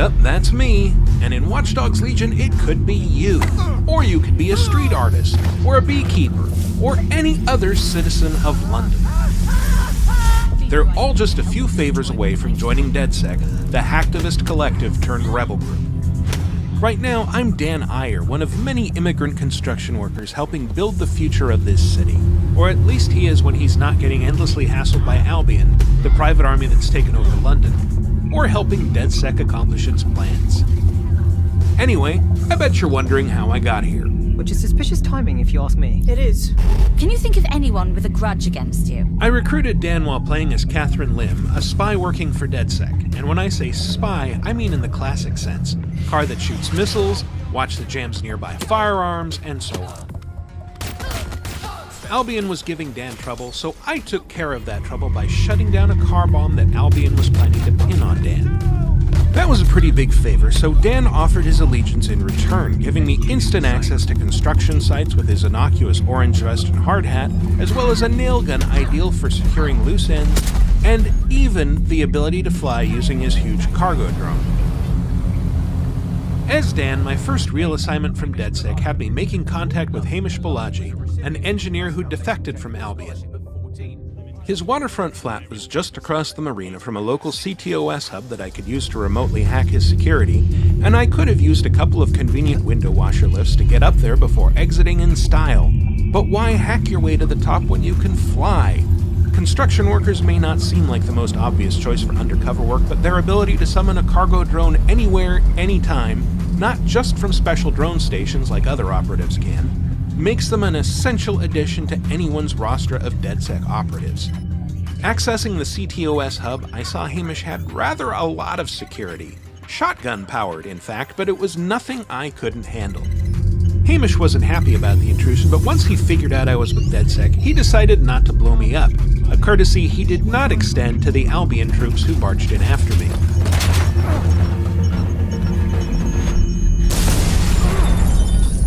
Yup, that's me. And in Watch Dogs Legion, it could be you. Or you could be a street artist, or a beekeeper, or any other citizen of London. They're all just a few favors away from joining DedSec, the hacktivist collective turned rebel group. Right now, I'm Dan Iyer, one of many immigrant construction workers helping build the future of this city. Or at least he is when he's not getting endlessly hassled by Albion, the private army that's taken over London, or helping DedSec accomplish its plans. Anyway, I bet you're wondering how I got here. Which is suspicious timing if you ask me. It is. Can you think of anyone with a grudge against you? I recruited Dan while playing as Catherine Lim, a spy working for DedSec. And when I say spy, I mean in the classic sense. Car that shoots missiles, watch that jams nearby firearms, and so on. Albion was giving Dan trouble, so I took care of that trouble by shutting down a car bomb that Albion was planning to pin on Dan. That was a pretty big favor, so Dan offered his allegiance in return, giving me instant access to construction sites with his innocuous orange vest and hard hat, as well as a nail gun ideal for securing loose ends, and even the ability to fly using his huge cargo drone. As Dan, my first real assignment from DedSec had me making contact with Hamish Balaji, an engineer who defected from Albion. His waterfront flat was just across the marina from a local CTOS hub that I could use to remotely hack his security, and I could have used a couple of convenient window washer lifts to get up there before exiting in style. But why hack your way to the top when you can fly? Construction workers may not seem like the most obvious choice for undercover work, but their ability to summon a cargo drone anywhere, anytime, not just from special drone stations like other operatives can, makes them an essential addition to anyone's roster of DedSec operatives. Accessing the CTOS hub, I saw Hamish had rather a lot of security. Shotgun-powered, in fact, but it was nothing I couldn't handle. Hamish wasn't happy about the intrusion, but once he figured out I was with DedSec, he decided not to blow me up, a courtesy he did not extend to the Albion troops who barged in after me.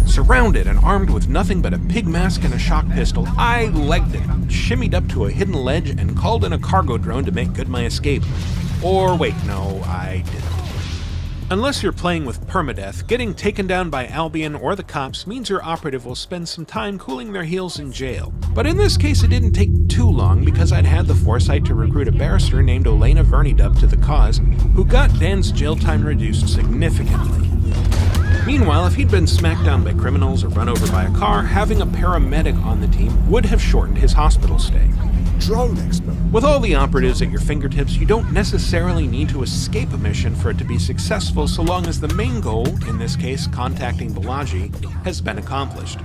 Surrounded and armed with nothing but a pig mask and a shock pistol, I legged it, shimmied up to a hidden ledge, and called in a cargo drone to make good my escape. Or wait, no, I didn't. Unless you're playing with permadeath, getting taken down by Albion or the cops means your operative will spend some time cooling their heels in jail. But in this case it didn't take too long because I'd had the foresight to recruit a barrister named Olena Vernidub to the cause, who got Dan's jail time reduced significantly. Meanwhile, if he'd been smacked down by criminals or run over by a car, having a paramedic on the team would have shortened his hospital stay. Drone expert. With all the operatives at your fingertips, you don't necessarily need to escape a mission for it to be successful so long as the main goal, in this case contacting Balaji, has been accomplished.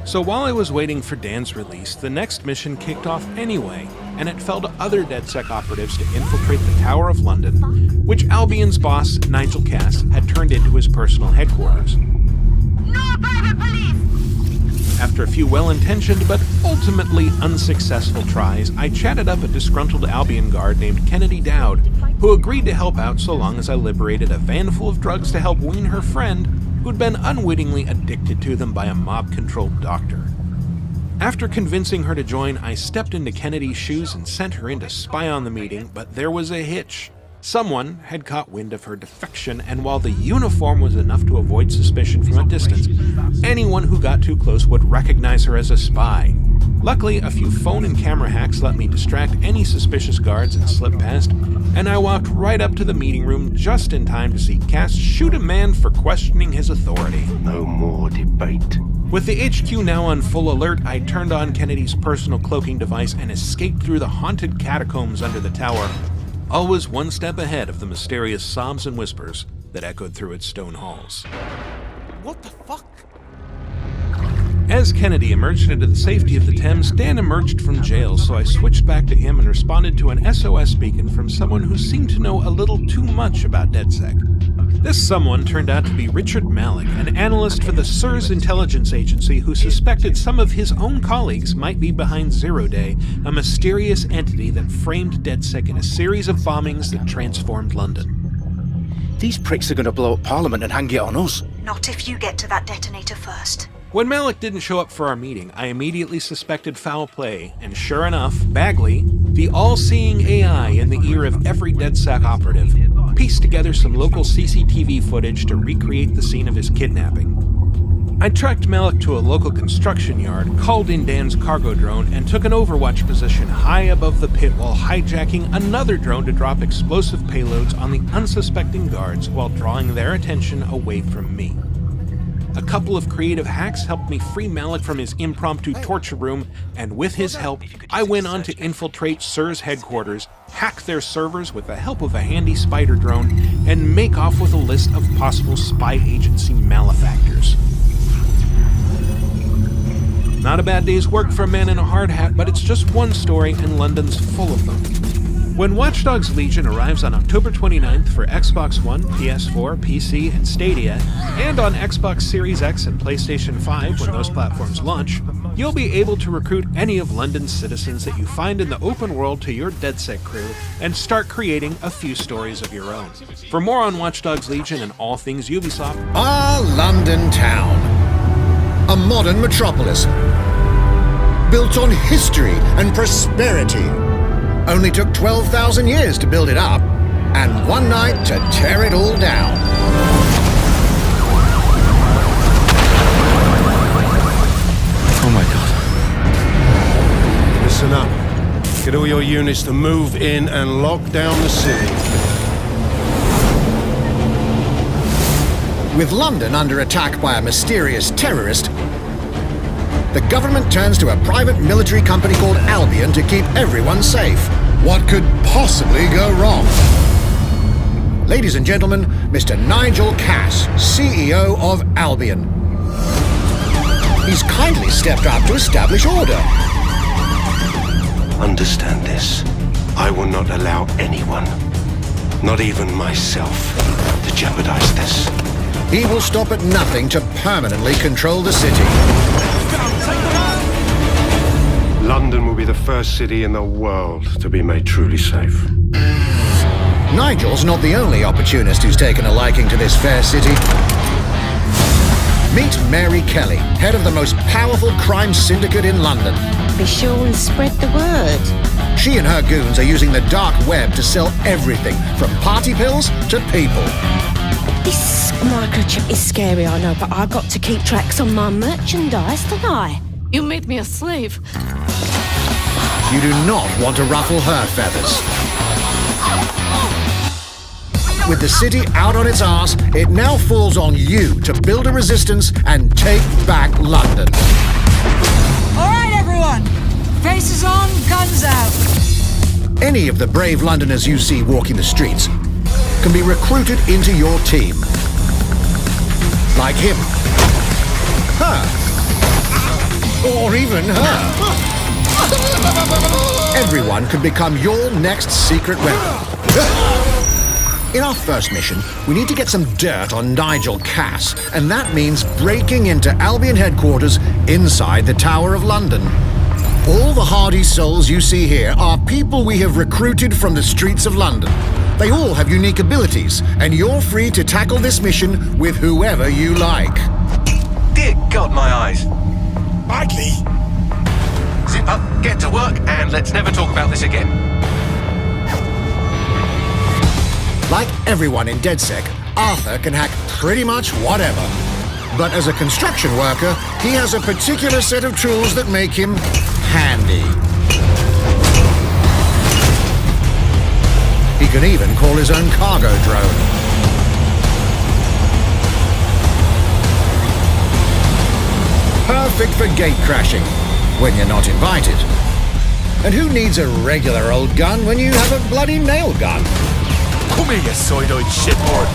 So while I was waiting for Dan's release, the next mission kicked off anyway, and it fell to other DedSec operatives to infiltrate the Tower of London, which Albion's boss, Nigel Cass, had turned into his personal headquarters. No private police! After a few well-intentioned but ultimately unsuccessful tries, I chatted up a disgruntled Albion guard named Kennedy Dowd, who agreed to help out so long as I liberated a van full of drugs to help wean her friend, who'd been unwittingly addicted to them by a mob-controlled doctor. After convincing her to join, I stepped into Kennedy's shoes and sent her in to spy on the meeting, but there was a hitch. Someone had caught wind of her defection, and while the uniform was enough to avoid suspicion from a distance, anyone who got too close would recognize her as a spy. Luckily, a few phone and camera hacks let me distract any suspicious guards and slip past, and I walked right up to the meeting room just in time to see Cass shoot a man for questioning his authority. No more debate. With the HQ now on full alert, I turned on Kennedy's personal cloaking device and escaped through the haunted catacombs under the tower, always one step ahead of the mysterious sobs and whispers that echoed through its stone halls. What the fuck? As Kennedy emerged into the safety of the Thames, Dan emerged from jail, so I switched back to him and responded to an SOS beacon from someone who seemed to know a little too much about DedSec. This someone turned out to be Richard Malik, an analyst for the SIRS intelligence agency who suspected some of his own colleagues might be behind Zero Day, a mysterious entity that framed DedSec in a series of bombings that transformed London. These pricks are going to blow up Parliament and hang it on us. Not if you get to that detonator first. When Malik didn't show up for our meeting, I immediately suspected foul play, and sure enough, Bagley, the all-seeing AI in the ear of every DedSec operative, pieced together some local CCTV footage to recreate the scene of his kidnapping. I tracked Malik to a local construction yard, called in Dan's cargo drone, and took an overwatch position high above the pit while hijacking another drone to drop explosive payloads on the unsuspecting guards while drawing their attention away from me. A couple of creative hacks helped me free Malik from his impromptu torture room, and with his help, I went on to infiltrate SIR's headquarters, hack their servers with the help of a handy spider drone, and make off with a list of possible spy agency malefactors. Not a bad day's work for a man in a hard hat, but it's just one story, and London's full of them. When Watch Dogs Legion arrives on October 29th for Xbox One, PS4, PC, and Stadia, and on Xbox Series X and PlayStation 5 when those platforms launch, you'll be able to recruit any of London's citizens that you find in the open world to your DedSec crew and start creating a few stories of your own. For more on Watch Dogs Legion and all things Ubisoft, Our London town. A modern metropolis. Built on history and prosperity. Only took 12,000 years to build it up, and one night to tear it all down. Oh my god. Listen up. Get all your units to move in and lock down the city. With London under attack by a mysterious terrorist, the government turns to a private military company called Albion to keep everyone safe. What could possibly go wrong? Ladies and gentlemen, Mr. Nigel Cass, CEO of Albion. He's kindly stepped up to establish order. Understand this. I will not allow anyone, not even myself, to jeopardize this. He will stop at nothing to permanently control the city. London will be the first city in the world to be made truly safe. Nigel's not the only opportunist who's taken a liking to this fair city. Meet Mary Kelly, head of the most powerful crime syndicate in London. Be sure and spread the word. She and her goons are using the dark web to sell everything from party pills to people. This microchip is scary, I know, but I got to keep tracks on my merchandise, don't I? You made me a slave. You do not want to ruffle her feathers. With the city out on its arse, it now falls on you to build a resistance and take back London. All right, everyone. Faces on, guns out. Any of the brave Londoners you see walking the streets can be recruited into your team. Like him. Her. Or even her. Everyone could become your next secret weapon. In our first mission, we need to get some dirt on Nigel Cass, and that means breaking into Albion headquarters inside the Tower of London. All the hardy souls you see here are people we have recruited from the streets of London. They all have unique abilities, and you're free to tackle this mission with whoever you like. Dear God, my eyes. Bagley! Zip up, get to work, and let's never talk about this again. Like everyone in DedSec, Arthur can hack pretty much whatever. But as a construction worker, he has a particular set of tools that make him handy. He can even call his own cargo drone. Perfect for gate crashing, when you're not invited. And who needs a regular old gun when you have a bloody nail gun? Come here, you soy-eyed shitboard.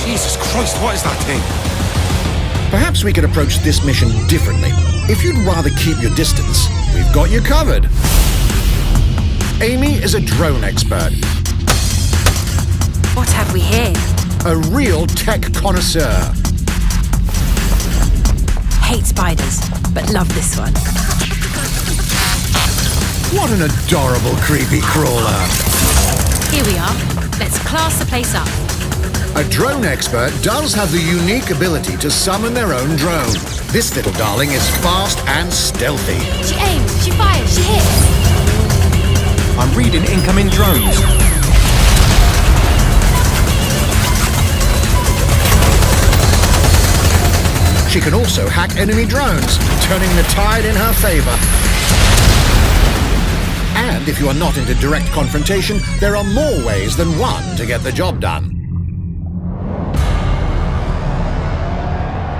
Jesus Christ, what is that thing? Perhaps we could approach this mission differently. If you'd rather keep your distance, we've got you covered. Amy is a drone expert. What have we here? A real tech connoisseur. Hate spiders, but love this one. What an adorable creepy crawler. Here we are. Let's class the place up. A drone expert does have the unique ability to summon their own drone. This little darling is fast and stealthy. She aims, she fires, she hits. I'm reading incoming drones. She can also hack enemy drones, turning the tide in her favor. And if you are not into direct confrontation, there are more ways than one to get the job done.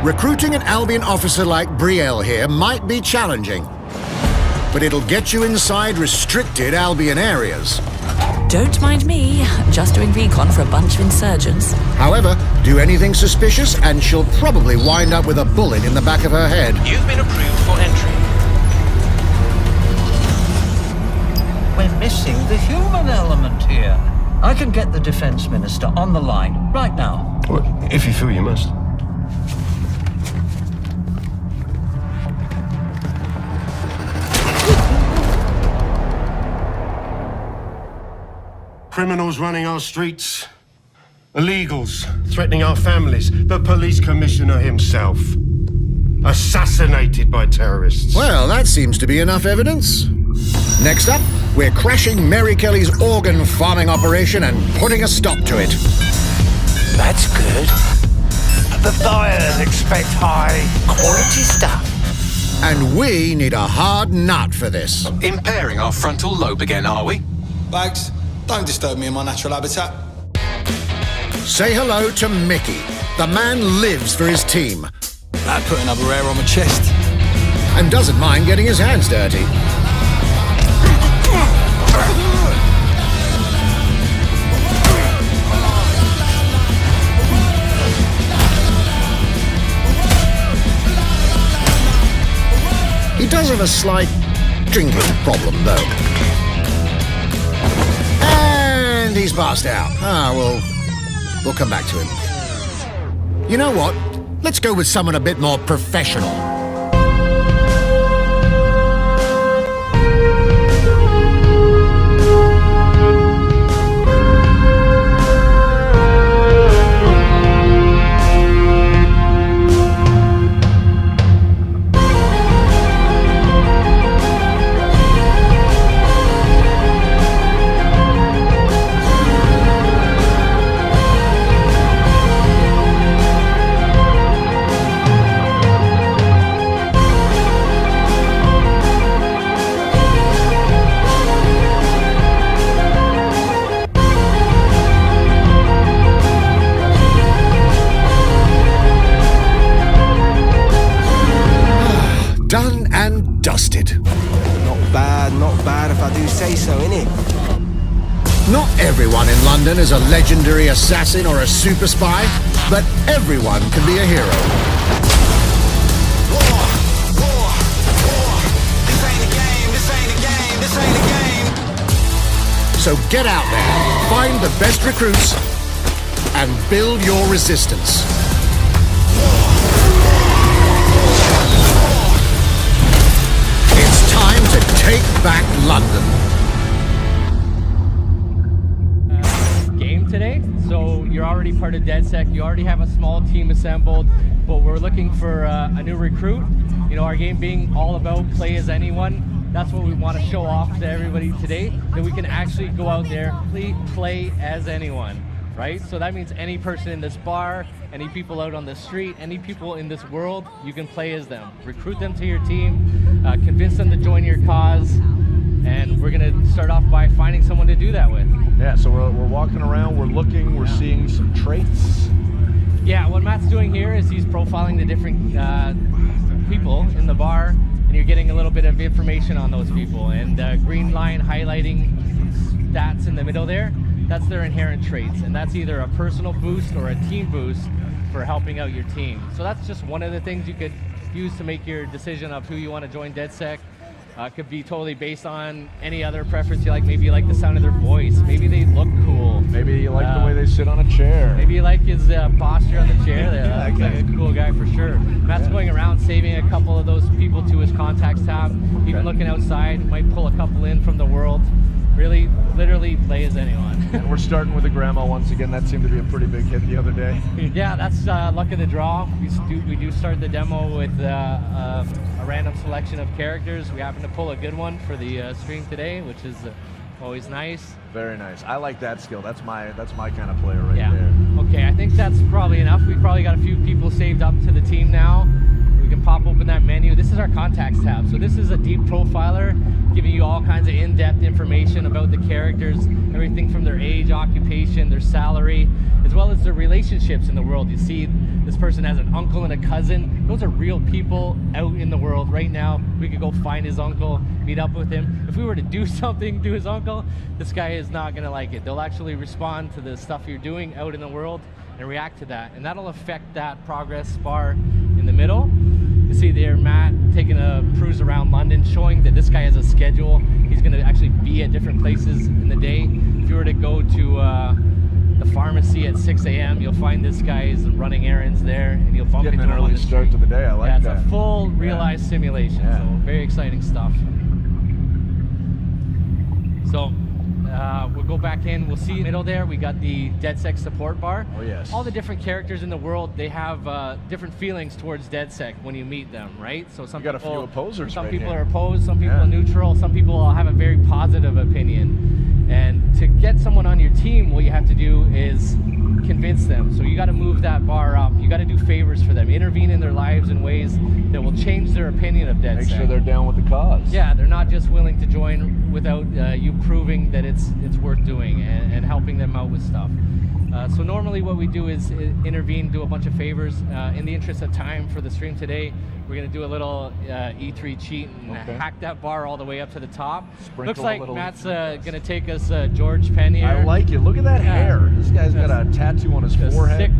Recruiting an Albion officer like Brielle here might be challenging, but it'll get you inside restricted Albion areas. Don't mind me, just doing recon for a bunch of insurgents. However, do anything suspicious and she'll probably wind up with a bullet in the back of her head. You've been approved for entry. We're missing the human element here. I can get the Defense Minister on the line right now. Well, if you feel you must. Criminals running our streets. Illegals threatening our families. The police commissioner himself. Assassinated by terrorists. Well, that seems to be enough evidence. Next up, we're crashing Mary Kelly's organ farming operation and putting a stop to it. That's good. The buyers expect high quality stuff. And we need a hard nut for this. Impairing our frontal lobe again, are we? Bags, don't disturb me in my natural habitat. Say hello to Mickey. The man lives for his team. Like putting a hair on my chest. And doesn't mind getting his hands dirty. He does have a slight drinking problem, though. And he's passed out. We'll come back to him. You know what? Let's go with someone a bit more professional. Done and dusted. Not bad if I do say so, innit? Not everyone in London is a legendary assassin or a super spy, but everyone can be a hero. This ain't a game, this ain't a game, this ain't a game. So get out there, find the best recruits, and build your resistance. It's time to take back London. Game today, so you're already part of DedSec, you already have a small team assembled, but we're looking for a new recruit. You know, our game being all about play as anyone, that's what we want to show off to everybody today, that we can actually go out there, play as anyone, right? So that means any person in this bar, any people out on the street, any people in this world, you can play as them. Recruit them to your team, convince them to join your cause, and we're gonna start off by finding someone to do that with. Yeah, so we're walking around, we're looking, we're seeing some traits. Yeah, what Matt's doing here is he's profiling the different people in the bar, and you're getting a little bit of information on those people. And the green line highlighting stats in the middle there, that's their inherent traits, and that's either a personal boost or a team boost for helping out your team. So that's just one of the things you could use to make your decision of who you want to join DedSec. Could be totally based on any other preference you like. Maybe you like the sound of their voice. Maybe they look cool. Maybe you like the way they sit on a chair. Maybe you like his posture on the chair. That looks like a cool guy for sure. Matt's going around saving a couple of those people to his contacts tab. Even looking outside, might pull a couple in from the world. Really, literally play as anyone. And we're starting with a grandma once again. That seemed to be a pretty big hit the other day. Yeah, that's luck of the draw. We do start the demo with a random selection of characters. We happen to pull a good one for the stream today, which is always nice. Very nice. I like that skill. That's my kind of player right Yeah. there. Okay, I think that's probably enough. We've probably got a few people saved up to the team now. We can pop open that menu. This is our contacts tab. So this is a deep profiler, giving you all kinds of in-depth information about the characters, everything from their age, occupation, their salary, as well as their relationships in the world. You see this person has an uncle and a cousin. Those are real people out in the world right now. We could go find his uncle, meet up with him. If we were to do something to his uncle, this guy is not gonna like it. They'll actually respond to the stuff you're doing out in the world and react to that. And that'll affect that progress bar in the middle. You see there Matt taking a cruise around London, showing that this guy has a schedule. He's gonna actually be at different places in the day. If you were to go to the pharmacy at 6 a.m., you'll find this guy is running errands there, and you'll bump Getting into an him on early the start street. to the day. I like Yeah, that. it's a full realized simulation, so very exciting stuff. So we'll go back in. We'll see in the middle there, we got the DedSec support bar. Oh, yes. All the different characters in the world, they have different feelings towards DedSec when you meet them, right? So some You got a people, few opposers some right people here. are opposed, some people are neutral, some people will have a very positive opinion. And to get someone on your team, what you have to do is convince them. So you got to move that bar up. You got to do favors for them, intervene in their lives in ways that will change their opinion of DedSec. Make sure they're down with the cause. Yeah, they're not just willing to join without you proving that it's worth doing and helping them out with stuff. So normally what we do is intervene, do a bunch of favors. In the interest of time for the stream today, we're going to do a little E3 cheat and hack that bar all the way up to the top. Sprinkle Looks a like little- Matt's going to take us George Penn here. I like it. Look at that hair. This guy's got a tattoo on his forehead.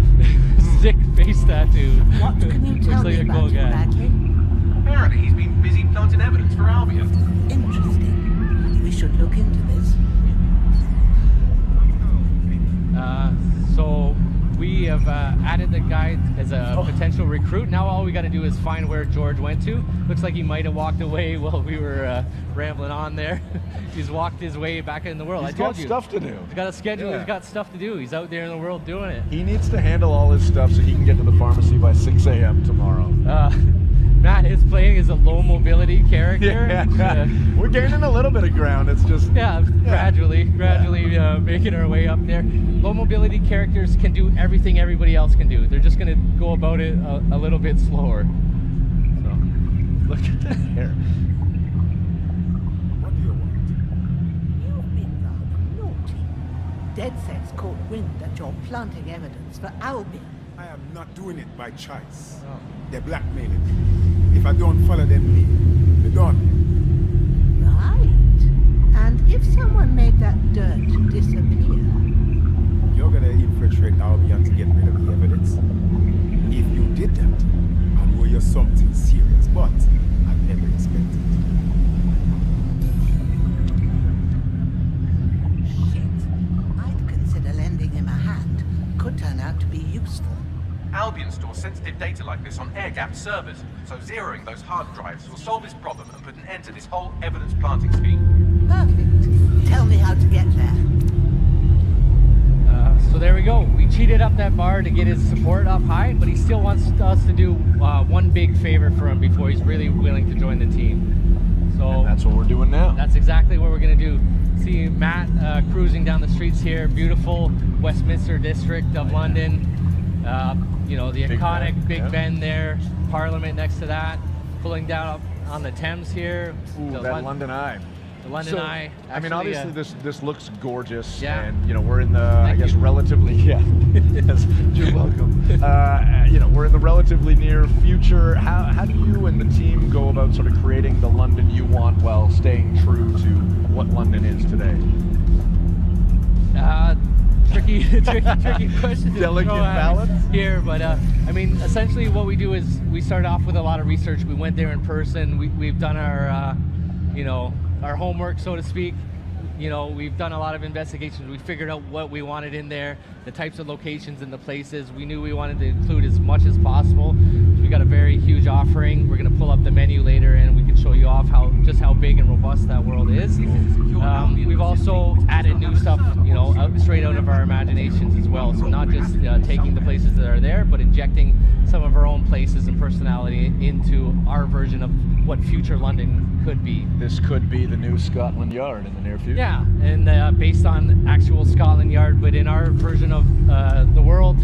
Sick face tattoo. What can you tell Looks like me a about cool him, guy. Bradley? Apparently he's been busy planting evidence for Albion. Interesting. We should look into this. So we have added the guy as a potential recruit. Now all we got to do is find where George went to. Looks like he might have walked away while we were rambling on there. He's walked his way back in the world. He's I told got you. stuff to do. He's got a schedule. Yeah. He's got stuff to do. He's out there in the world doing it. He needs to handle all his stuff so he can get to the pharmacy by 6 a.m. tomorrow. Matt is playing as a low mobility character. We're gaining a little bit of ground. It's just gradually making our way up there. Low mobility characters can do everything everybody else can do. They're just going to go about it a little bit slower. So look at that hair. What do you want? You've been rather naughty. DedSec's caught wind that you're planting evidence for Albion. I am not doing it by choice. They're blackmailing me. If I don't follow them lead, they're done. Right. And if someone made that dirt disappear? You're gonna infiltrate Albion to get rid of the evidence. If you did that, I know you're something serious, but I never expected. Shit. I'd consider lending him a hand. Could turn out to be useful. Albion stores sensitive data like this on air-gapped servers, so zeroing those hard drives will solve this problem and put an end to this whole evidence planting scheme. Perfect. Tell me how to get there. So there we go. We cheated up that bar to get his support up high, but he still wants us to do one big favor for him before he's really willing to join the team. So and that's what we're doing now. That's exactly what we're going to do. See Matt cruising down the streets here, beautiful Westminster district of London. You know, the iconic Big Ben there, Parliament next to that, pulling down up on the Thames here. Ooh, that London Eye. The London Eye. Actually, I mean, obviously this looks gorgeous. Yeah. And, you know, we're in the, I guess, relatively, yes, you're welcome. You know, we're in the relatively near future. How do you and the team go about sort of creating the London you want while staying true to what London is today? Tricky question to Delicate throw at balance here, but I mean, essentially what we do is we start off with a lot of research. We went there in person. We've done our, you know, our homework, so to speak. You know, we've done a lot of investigations. We figured out what we wanted in there, the types of locations and the places. We knew we wanted to include as much as possible. We got a very huge offering. We're going to pull up up the menu later, and we can show you off just how big and robust that world is. We've also added new stuff, straight out of our imaginations as well. So not just taking the places that are there, but injecting some of our own places and personality into our version of what future London could be. This could be the new Scotland Yard in the near future. Yeah, and based on actual Scotland Yard, but in our version of the world,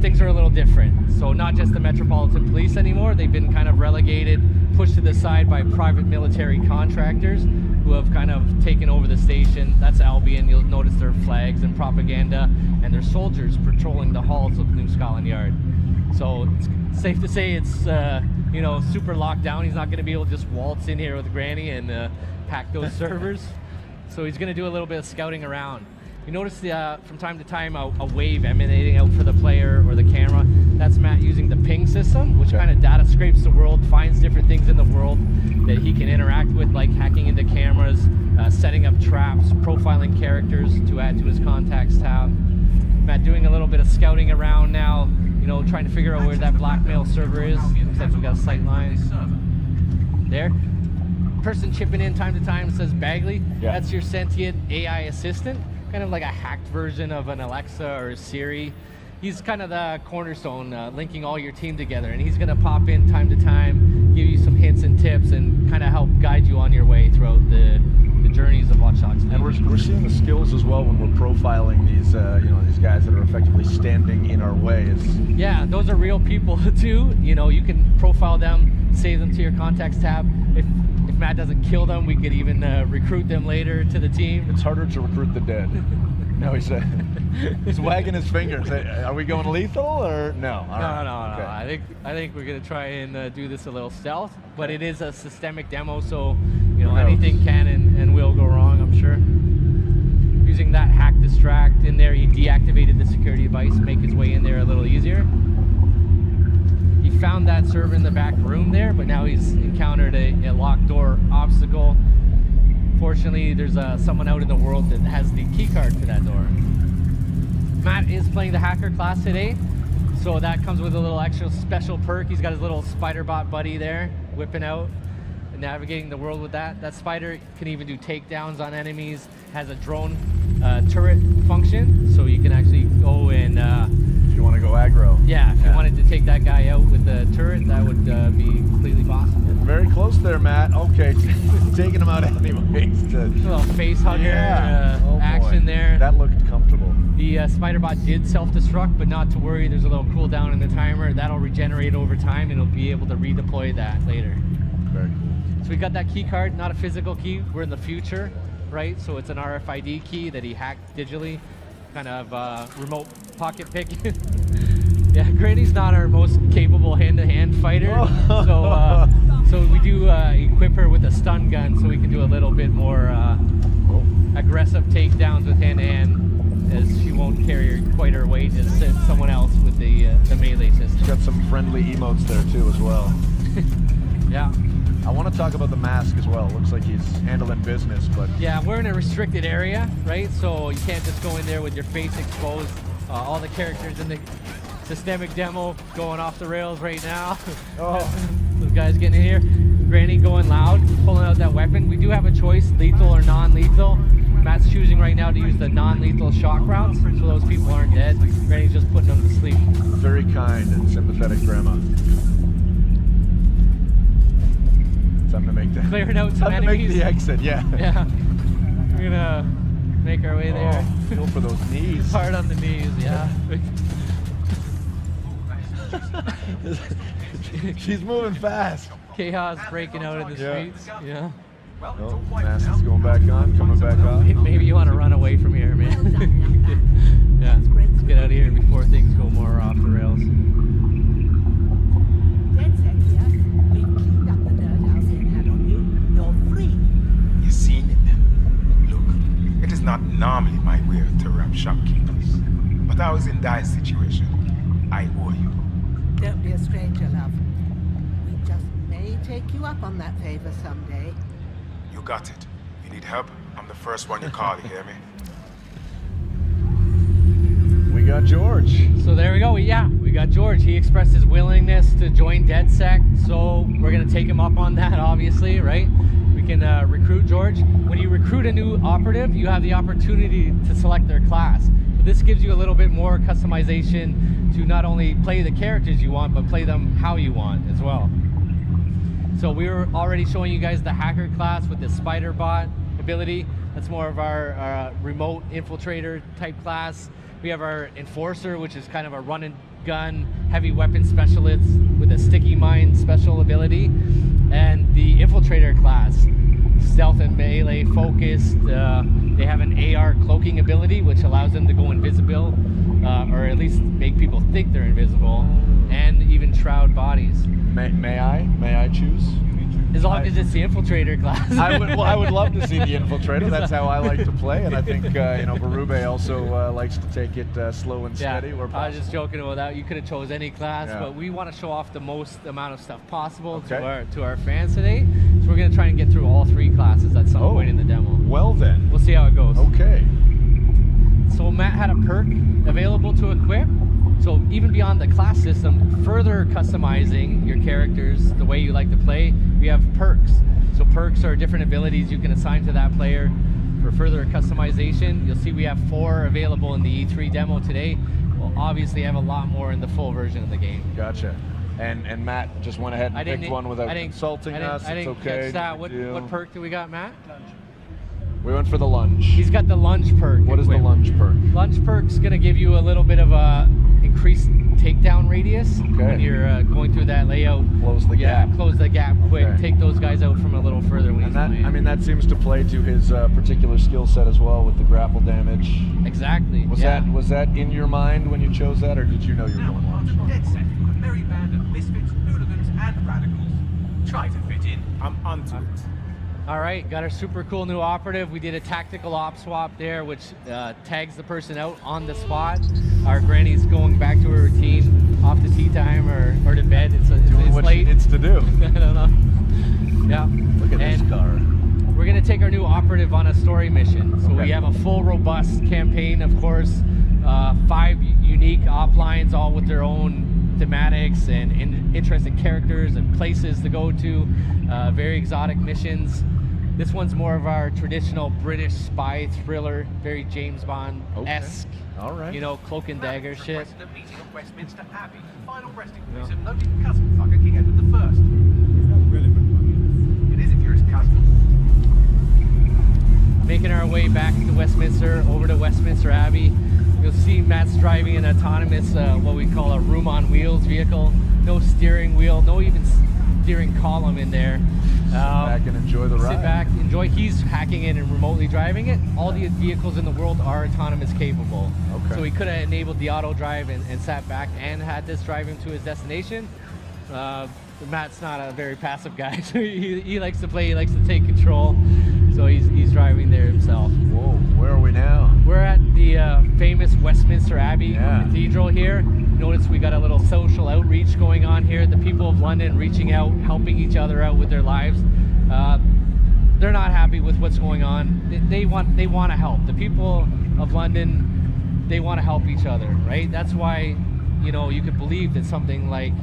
things are a little different. So not just the Metropolitan Police anymore, they've been kind of relegated, pushed to the side by private military contractors who have kind of taken over the station. That's Albion. You'll notice their flags and propaganda and their soldiers patrolling the halls of New Scotland Yard. So it's safe to say it's super locked down. He's not going to be able to just waltz in here with Granny and hack those servers. So he's going to do a little bit of scouting around. You notice from time to time a wave emanating out for the player or the camera. That's Matt using the ping system, which kind of data scrapes the world, finds different things in the world that he can interact with, like hacking into cameras, setting up traps, profiling characters to add to his contacts tab. Matt doing a little bit of scouting around now, trying to figure out where that blackmail server is. Looks like we've got a sight line there. Person chipping in time to time says Bagley. Yeah. That's your sentient AI assistant, kind of like a hacked version of an Alexa or a Siri. He's kind of the cornerstone, linking all your team together, and he's going to pop in time to time, give you some hints and tips, and kind of help guide you on your way throughout the journeys of Watch Dogs. And we're seeing the skills as well when we're profiling these these guys that are effectively standing in our way. Yeah, those are real people too. You can profile them, save them to your contacts tab. If Matt doesn't kill them, we could even recruit them later to the team. It's harder to recruit the dead. No, he's wagging his fingers. Are we going lethal or no? No. Okay. I think we're gonna try and do this a little stealth, but it is a systemic demo, so anything can and will go wrong, I'm sure. Using that hack distract in there, he deactivated the security device, make his way in there a little easier. He found that server in the back room there, but now he's encountered a locked door obstacle. Fortunately, there's someone out in the world that has the key card for that door. Matt is playing the hacker class today, so that comes with a little extra special perk. He's got his little Spider-Bot buddy there, whipping out and navigating the world with that. That spider can even do takedowns on enemies, has a drone turret function, so you can actually go and... if you want to go aggro. Yeah, if you wanted to take that guy out with the turret, that would be completely possible. Very close there, Matt. Okay, taking him out anyways. A little face hugger action there. That looked comfortable. The Spider-Bot did self-destruct, but not to worry. There's a little cooldown in the timer. That'll regenerate over time, and it'll be able to redeploy that later. Very cool. So we got that key card, not a physical key. We're in the future, right? So it's an RFID key that he hacked digitally, kind of remote pocket pick. Yeah, Granny's not our most capable hand-to-hand fighter, so we do equip her with a stun gun, so we can do a little bit more aggressive takedowns with hand-to-hand, as she won't carry quite her weight as someone else with the melee system. She's got some friendly emotes there too as well. Yeah. I want to talk about the mask as well. Looks like he's handling business, but... Yeah, we're in a restricted area, right? So you can't just go in there with your face exposed. All the characters in the systemic demo going off the rails right now. Those guys getting in here. Granny going loud, pulling out that weapon. We do have a choice, lethal or non-lethal. Matt's choosing right now to use the non-lethal shock rounds, so those people aren't dead. Granny's just putting them to sleep. Very kind and sympathetic grandma. Time to make that. Clearing out some enemies. Make the exit, yeah. Yeah. We're gonna make our way there. Feel for those knees. Hard on the knees, yeah. She's moving fast. Chaos breaking out in the streets. Yeah. Oh, mask is going back on, coming back off. Maybe you want to run away from here, man. Yeah. Let's get out of here before things go more off the rails. Not normally my way to rob shopkeepers, but I was in dire situation. I owe you. Don't be a stranger, love. We just may take you up on that favor someday. You got it. You need help? I'm the first one you call, you hear me? We got George. So there we go. We got George. He expressed his willingness to join DedSec, so we're gonna take him up on that, obviously, right? We can recruit George. When you recruit a new operative, you have the opportunity to select their class. So this gives you a little bit more customization to not only play the characters you want, but play them how you want as well. So we were already showing you guys the hacker class with the spider bot ability. That's more of our remote infiltrator type class. We have our enforcer, which is kind of a run and gun heavy weapon specialist with a sticky mine special ability, and the infiltrator class, stealth and melee focused. They have an AR cloaking ability, which allows them to go invisible, or at least make people think they're invisible, and even shroud bodies. May I choose? As long as it's the infiltrator class. I would love to see the infiltrator. That's how I like to play, and I think Berube also likes to take it slow and steady. Yeah, I was just joking about that. You could have chose any class, but we want to show off the most amount of stuff possible to our fans today. So we're going to try and get through all 3 classes at some point in the demo. Well then. We'll see how it goes. Okay. So Matt had a perk available to equip. So even beyond the class system, further customizing your characters the way you like to play, we have perks. So perks are different abilities you can assign to that player for further customization. You'll see we have 4 available in the E3 demo today. We'll obviously have a lot more in the full version of the game. Gotcha. And Matt just went ahead and picked one without consulting us. I didn't it's okay. catch that. What perk do we got, Matt? We went for the lunge. He's got the lunge perk. What is the lunge perk? Lunge perk's gonna give you a little bit of a increased takedown radius when you're going through that layout. Close the gap. Close the gap quick. Take those guys out from a little further when he's playing. I mean, that seems to play to his particular skill set as well with the grapple damage. Exactly. Was that in your mind when you chose that, or did you know you were going lunge? DedSec, a merry band of misfits, hooligans, and radicals. Try to fit in. I'm onto it. All right, got our super cool new operative. We did a tactical op swap there, which tags the person out on the spot. Our granny's going back to her routine, off to tea time or to bed. It's what late. she needs to do. I don't know. Yeah. Look at this car. We're gonna take our new operative on a story mission. So we have a full, robust campaign, of course. 5 unique op lines, all with their own thematics and interesting characters and places to go to. Very exotic missions. This one's more of our traditional British spy thriller, very James Bond-esque. All right. You know, cloak and dagger shit. President meeting at Westminster Abbey. Final resting place of noted cousin fucker King Edward I. Is that relevant? It is if you're his cousin. Making our way back to Westminster, over to Westminster Abbey. You'll see Matt's driving an autonomous, what we call a room on wheels vehicle. No steering wheel, no even steering column in there. Sit back and enjoy the ride. Sit back, enjoy. He's hacking in and remotely driving it. All the vehicles in the world are autonomous capable. Okay. So he could have enabled the auto drive and sat back and had this drive him to his destination. Matt's not a very passive guy, so he likes to play, he likes to take control. So he's driving there himself. Whoa, where are we now? We're at the famous Westminster Abbey Cathedral here. Notice we got a little social outreach going on here. The people of London reaching out, helping each other out with their lives. They're not happy with what's going on. They want to help. The people of London, they want to help each other, right? That's why, you know, you could believe that something like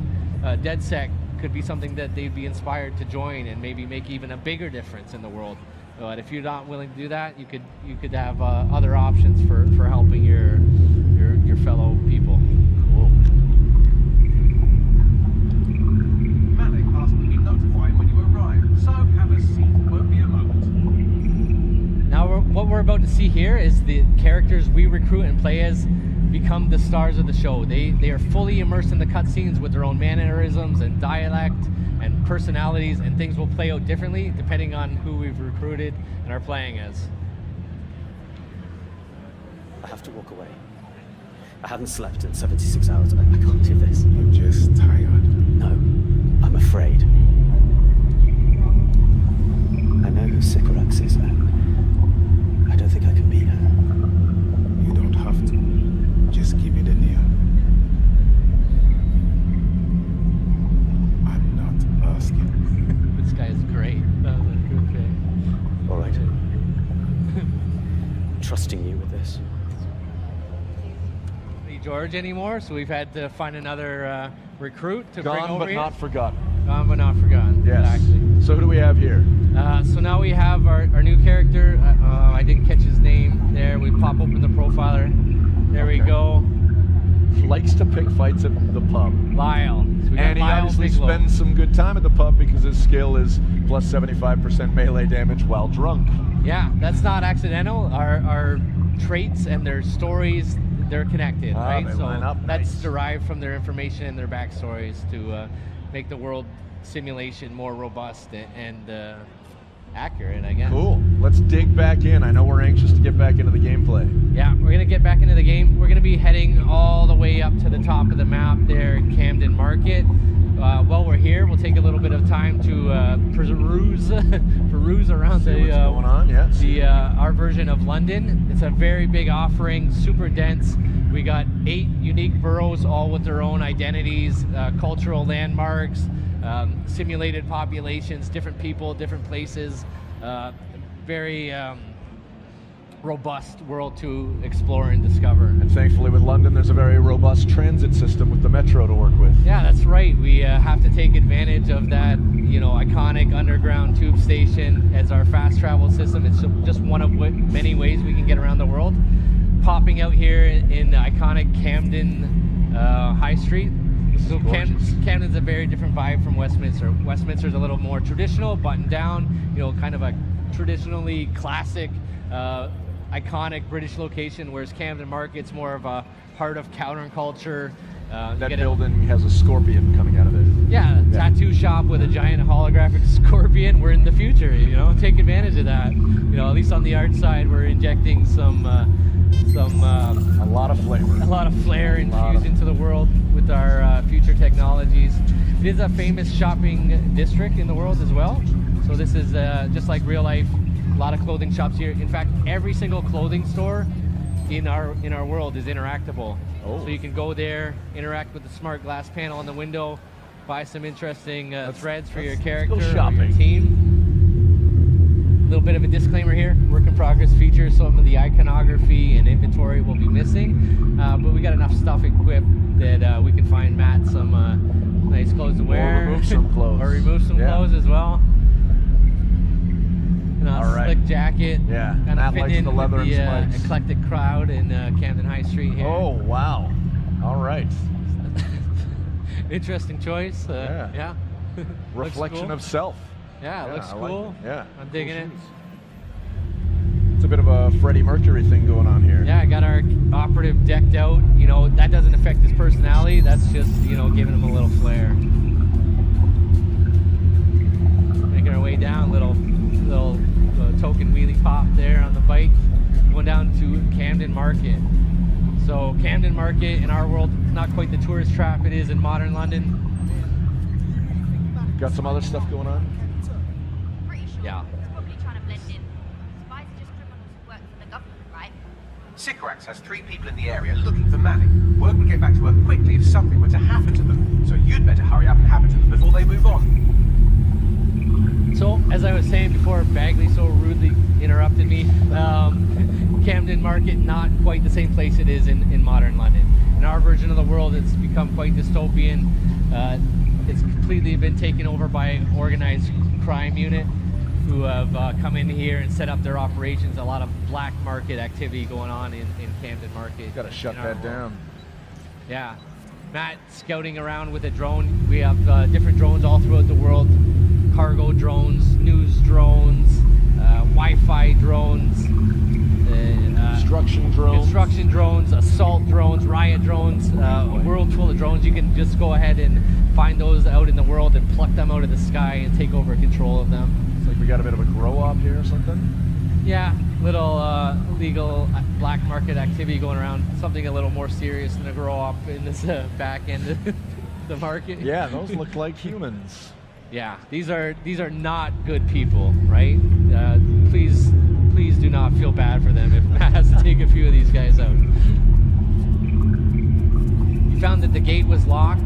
DedSec could be something that they'd be inspired to join and maybe make even a bigger difference in the world. But if you're not willing to do that, you could have other options for helping your fellow people. Cool. Malik asked me to notify when you arrive, so have a seat. Won't be a moment. Now, what we're about to see here is the characters we recruit and play as become the stars of the show. They are fully immersed in the cutscenes with their own mannerisms and dialect and personalities, and things will play out differently depending on who we've recruited and are playing as. I have to walk away. I haven't slept in 76 hours. I can't do this. I'm just tired. No, I'm afraid. I know who Sycorax is, and I don't think I can beat her. You don't have to. Just give me the name. I'm not asking. This guy is great. That was a good thing. All right. Trusting you with this. What are you George anymore, so we've had to find another recruit to bring Gone over but here. not forgotten. Gone but not forgotten. Yes. Exactly. So who do we have here? So now we have our new character. I didn't catch his name there. We pop open the profiler. There we go. Likes to pick fights at the pub. Lyle. So we got And he Lyle obviously Bigelow. spends some good time at the pub because his skill is plus 75% melee damage while drunk. Yeah, that's not accidental. Our traits and their stories, they're connected, right? They So line up that's nice. derived from their information and their backstories to make the world simulation more robust and accurate, I guess. Cool. Let's dig back in. I know we're anxious to get back into the gameplay. Yeah, we're gonna get back into the game. We're gonna be heading all the way up to the top of the map there in Camden Market. While we're here, we'll take a little bit of time to peruse around See what's going on, yeah. our version of London. It's a very big offering, super dense. We got 8 unique boroughs, all with their own identities, cultural landmarks, simulated populations, different people, different places. Very robust world to explore and discover. And thankfully with London, there's a very robust transit system with the metro to work with. Yeah, that's right. We have to take advantage of that, iconic underground tube station as our fast travel system. It's just one of many ways we can get around the world. Popping out here in the iconic Camden High Street. So Camden's a very different vibe from Westminster. Westminster's a little more traditional, buttoned down, kind of a traditionally classic, iconic British location, whereas Camden Market's more of a heart of counterculture. That building has a scorpion coming out of it. Yeah, tattoo shop with a giant holographic scorpion. We're in the future, take advantage of that. At least on the art side, we're injecting a lot of flair infused into the world with our future technologies. It is a famous shopping district in the world as well. So this is just like real life, a lot of clothing shops here. In fact, every single clothing store in our world is interactable. So you can go there, interact with the smart glass panel on the window, buy some interesting threads for your character or your team. A little bit of a disclaimer here, work in progress features, some of the iconography and inventory will be missing, but we got enough stuff equipped that we can find Matt some nice clothes to wear. Or remove some clothes. Or remove some clothes as well. Slick jacket. Yeah, Kind Matt of fit likes in the leather with the and spikes. eclectic crowd in Camden High Street here. Oh, wow. All right. Interesting choice. Yeah. Reflection cool. of self. Yeah, it looks I like cool. it. Yeah. I'm digging it. It's a bit of a Freddie Mercury thing going on here. Yeah, I got our operative decked out. That doesn't affect his personality. That's just, giving him a little flair. Making our way down, little token wheelie pop there on the bike, going down to Camden Market. So Camden Market in our world, not quite the tourist trap it is in modern London. Got some other stuff going on? Yeah. Sycorax has 3 people in the area looking for Manning. Word would get back to her quickly if something were to happen to them. So you'd better hurry up and happen to them before they move on. So, as I was saying before, Bagley so rudely interrupted me. Camden Market, not quite the same place it is in modern London. In our version of the world, it's become quite dystopian. It's completely been taken over by an organized crime unit who have come in here and set up their operations. A lot of black market activity going on in Camden Market. Got to shut that down. Yeah. Matt scouting around with a drone. We have different drones all throughout the world. Cargo drones, news drones, Wi-Fi drones, construction drones, assault drones, riot drones, a world full of drones. You can just go ahead and find those out in the world and pluck them out of the sky and take over control of them. It's like we got a bit of a grow-op here or something? Yeah, little legal black market activity going around. Something a little more serious than a grow-op in this back end of the market. Yeah, those look like humans. Yeah, these are not good people, right? Please do not feel bad for them if Matt has to take a few of these guys out. You found that the gate was locked.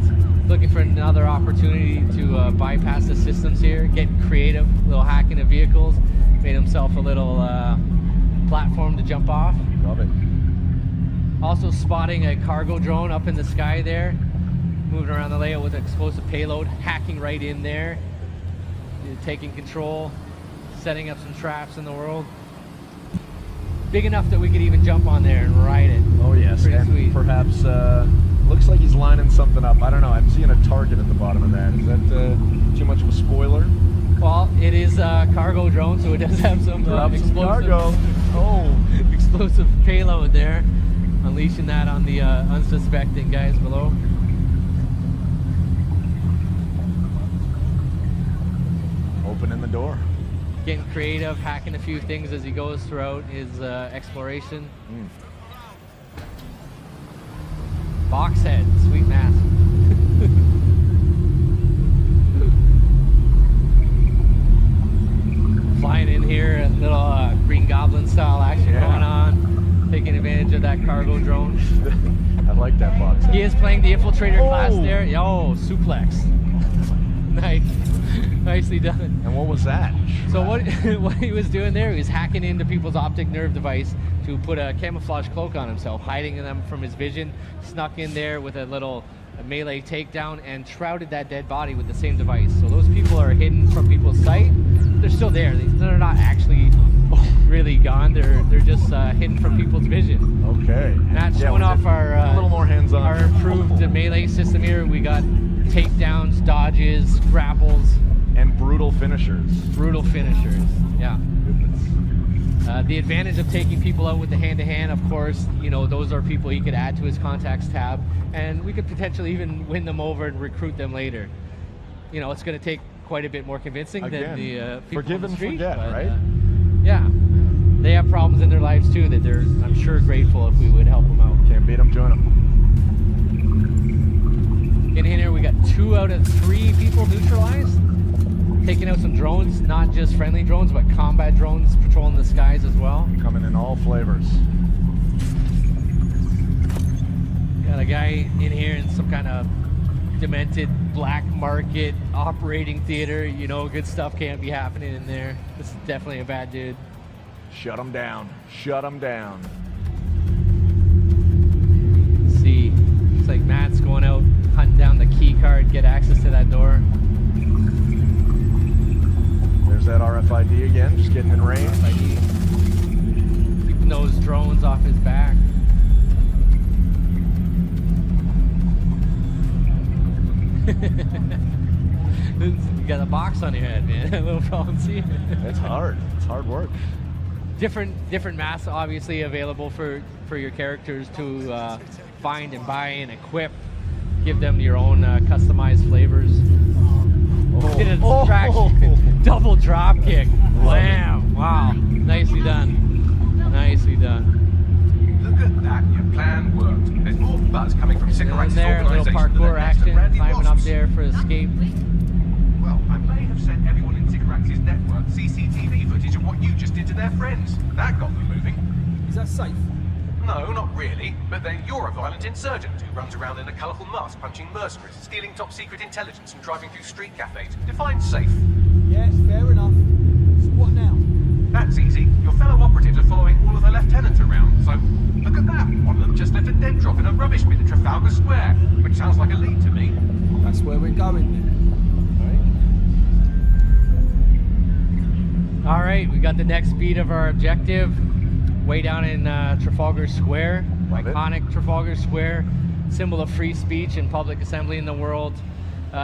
Looking for another opportunity to bypass the systems here, get creative, a little hack into vehicles. Made himself a little platform to jump off. Love it. Also spotting a cargo drone up in the sky there, moving around the layout with explosive payload, hacking right in there, taking control, setting up some traps in the world. Big enough that we could even jump on there and ride it. Oh yes, Pretty and sweet. perhaps looks like he's lining something up. I don't know. I'm seeing a target at the bottom of that. Is that too much of a spoiler? Well, it is a cargo drone, so it does have some explosive cargo. Oh, explosive payload there, unleashing that on the unsuspecting guys below. Opening the door. Getting creative, hacking a few things as he goes throughout his exploration. Box head, sweet mask. Flying in here, a little Green Goblin style action going on, taking advantage of that cargo drone. I like that box head. He is playing the infiltrator class there. Yo, suplex. Nice. Nicely done. And what was that? So what he was doing there, he was hacking into people's optic nerve device to put a camouflage cloak on himself, hiding them from his vision, snuck in there with a little melee takedown and shrouded that dead body with the same device. So those people are hidden from people's sight. They're still there. They're not actually really gone. They're just hidden from people's vision. Okay. And that's showing off our a little more hands-on. Our improved melee system here. We got takedowns, dodges, grapples, and brutal finishers. Brutal finishers. Yeah. The advantage of taking people out with the hand-to-hand, of course, you know, those are people he could add to his contacts tab, and we could potentially even win them over and recruit them later. You know, it's going to take quite a bit more convincing than the people forgive on the and street. forget, but, right? Yeah. They have problems in their lives too that they're, I'm sure, grateful if we would help them out. Can't beat them, join them. In here, we got 2 out of 3 people neutralized. Taking out some drones, not just friendly drones, but combat drones patrolling the skies as well. Coming in all flavors. Got a guy in here in some kind of demented black market operating theater. You know, good stuff can't be happening in there. This is definitely a bad dude. Shut him down. Shut him down. Let's see. Looks like Matt's going out, hunting down the key card, get access to that door. There's that RFID again, just getting in range. Keeping those drones off his back. You got a box on your head, man. A little problem, see? It's hard. It's hard work. Different masks obviously available for your characters to find and buy and equip. Give them your own customized flavors. Hit a distraction. Double drop kick. Wham! Wow. Nicely done. Nicely done. Look at that. Your plan worked. There's more buzz coming from Sycorax's There, a little organisation parkour than next to action. Randy Climbing up Moss's. there for escape. Well, I may have sent everyone in Sycorax's network CCTV footage of what you just did to their friends. That got them moving. Is that safe? No, not really. But then you're a violent insurgent who runs around in a colourful mask, punching mercenaries, stealing top-secret intelligence, and driving through street cafes. Define safe. Yes, fair enough. So what now? That's easy. Your fellow operatives are following all of the lieutenants around. So, look at that. One of them just left a dead drop in a rubbish bin at Trafalgar Square, which sounds like a lead to me. That's where we're going then. All right, we got the next beat of our objective. Way down in Trafalgar Square. Iconic Trafalgar Square. Symbol of free speech and public assembly in the world.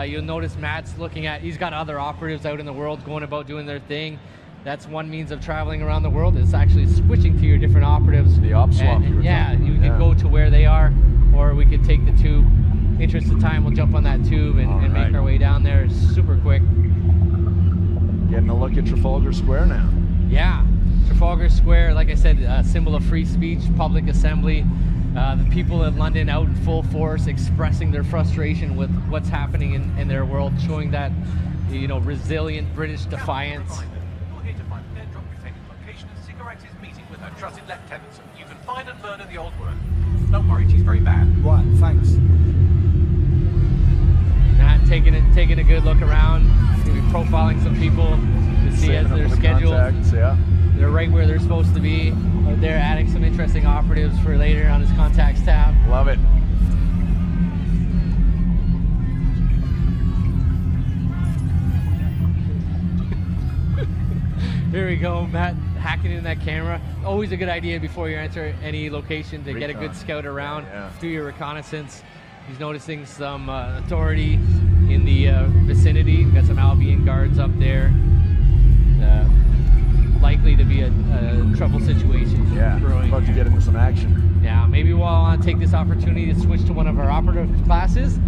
You'll notice Matt's looking at, he's got other operatives out in the world going about doing their thing. That's one means of traveling around the world. It's actually switching to your different operatives. The op swap. Yeah, you can go to where they are, or we could take the tube. Interest of time, we'll jump on that tube and make our way down there super quick. Getting a look at Trafalgar Square now. Yeah, Trafalgar Square, like I said, a symbol of free speech, public assembly. The people of London out in full force, expressing their frustration with what's happening in their world, showing that, you know, resilient British defiance. You're here to find a dead drop containing location of Sycorax's meeting with her trusted lieutenants. You can find and murder the old woman. Don't worry, she's very bad. Right, thanks. Matt taking a good look around, maybe profiling some people to see as their schedule. Yeah. They're right where they're supposed to be. They're adding some interesting operatives for later on his contacts tab. Love it. Here we go, Matt hacking in that camera. Always a good idea before you enter any location to get a good scout around, do your reconnaissance. He's noticing some authority in the vicinity. Got some Albion guards up there. Likely to be a trouble situation brewing. About to get into some action. Yeah, maybe we'll take this opportunity to switch to one of our operative classes.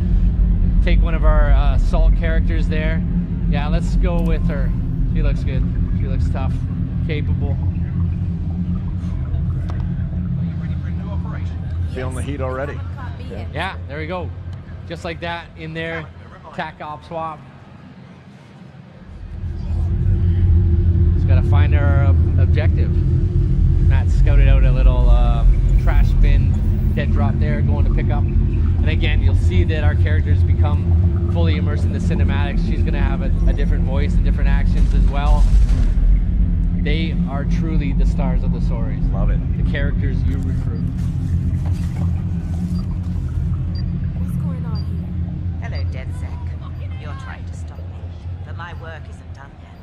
Take one of our assault characters there. Yeah, let's go with her. She looks good. She looks tough, capable. Feeling the heat already. Yeah, there we go. Just like that in there. TAC op swap. Just gotta find our objective. Matt scouted out a little trash bin, dead drop there, going to pick up. And again, you'll see that our characters become fully immersed in the cinematics. She's gonna have a different voice and different actions as well. They are truly the stars of the stories. Love it. The characters you recruit. What's going on here? Hello, DedSec. You're trying to stop me, but my work isn't done yet.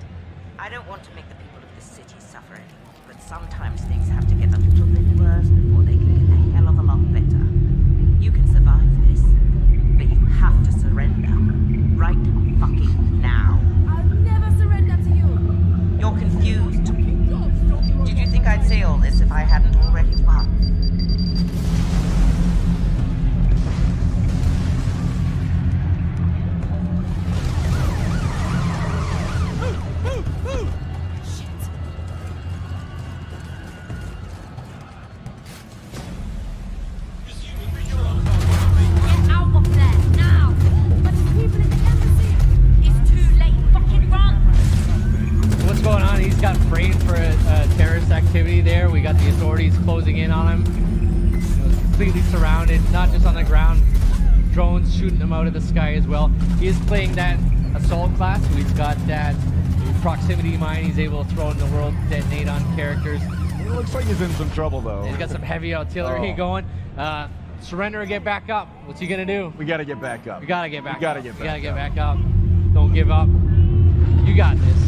I don't want to make the people of this city suffer anymore, but sometimes things have to get a little bit worse before they can get a hell of a lot better. You can survive this, but you have to surrender. Right fucking now. I'll never surrender to you. You're confused. Did you think I'd say all this if I hadn't already won? Get out of there, now! But the people in the embassy, it's too late. Fucking run! What's going on? He's got framed for a terrorist activity there. We got the authorities closing in on him. Completely surrounded, not just on the ground. Drones shooting him out of the sky as well. He is playing that assault class, so he's got that proximity mine he's able to throw in the world, detonate on characters. It looks like he's in some trouble though. He's got some heavy artillery going. Surrender or get back up. What's he gonna do? We gotta get back up. We gotta get back up. We gotta get back We gotta get up. back up. Don't give up. You got this.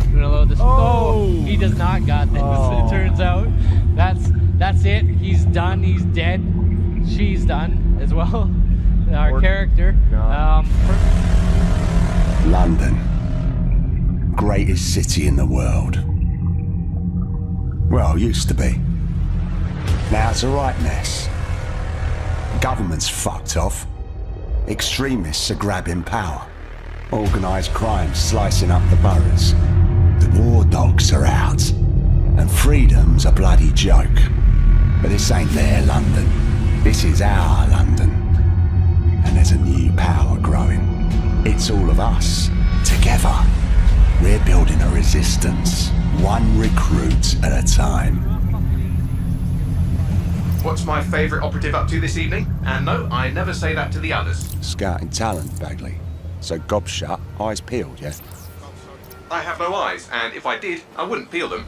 You gonna load this? Oh, he does not got this. It turns out that's it. He's done. He's dead. She's done as well. Our character. London, greatest city in the world. Well, used to be. Now it's a right mess. Government's fucked off. Extremists are grabbing power. Organised crime slicing up the boroughs. The war dogs are out. And freedom's a bloody joke. But this ain't their London. This is our London. And there's a new power growing. It's all of us, together. We're building a resistance, one recruit at a time. What's my favourite operative up to this evening? And no, I never say that to the others. Scouting talent, Bagley. So gob shut, eyes peeled, yeah? I have no eyes, and if I did, I wouldn't peel them.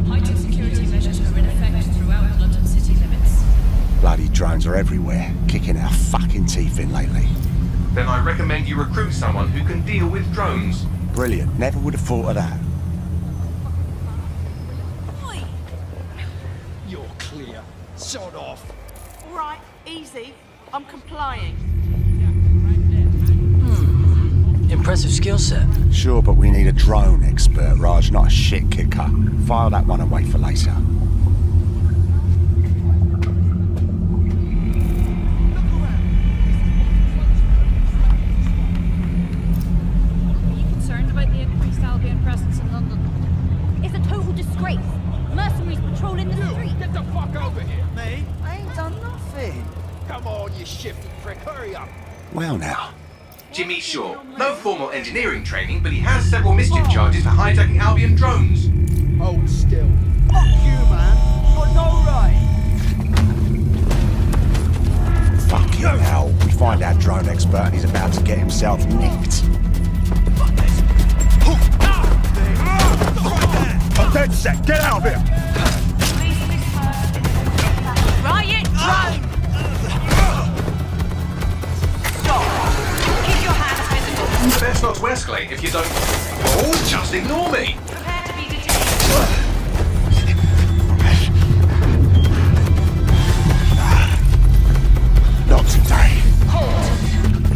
Heightened security measures are in effect throughout London city limits. Bloody drones are everywhere, kicking our fucking teeth in lately. Then I recommend you recruit someone who can deal with drones. Brilliant, never would have thought of that. You're clear. Sod off. All right, easy. I'm complying. Impressive skill set. Sure, but we need a drone expert, Raj, not a shit kicker. File that one away for later. Are you concerned about the increased Albion presence in London? It's a total disgrace. Mercenaries patrolling the street. Get the fuck over here. Me? I ain't done nothing. Come on, you shifty prick. Hurry up. Well now. Jimmy Shaw. No formal engineering training, but he has several mischief charges for hijacking Albion drones. Hold still. Fuck you, man. You got no right. Fucking hell. We find our drone expert and he's about to get himself nicked. I'm dead set. Get out of here. Riot drone! Stop. Keep your hands visible. Best not to escalate if you don't... Oh, just ignore me! Prepare to be detained. Not today. Halt.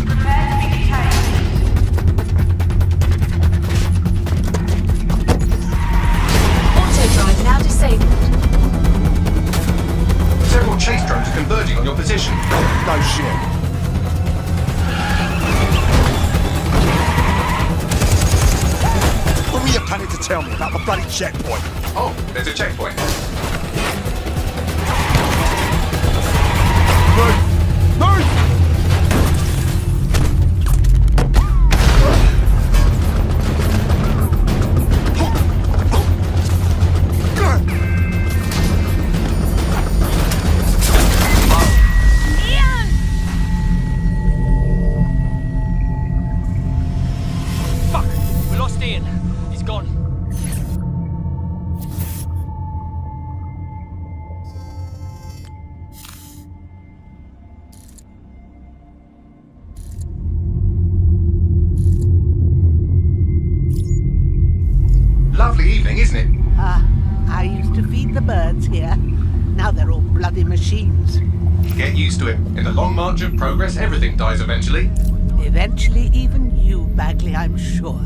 Prepare to be detained. Auto-drive now disabled. Several chase drones are converging on your position. No shit. What were you planning to tell me about the bloody checkpoint? Oh, there's a checkpoint. Move! Move! Fuck! We lost Ian. He's gone. Lovely evening, isn't it? I used to feed the birds here. Now they're all bloody machines. Get used to it. In the long march of progress, everything dies eventually. Eventually, even you, Bagley, I'm sure.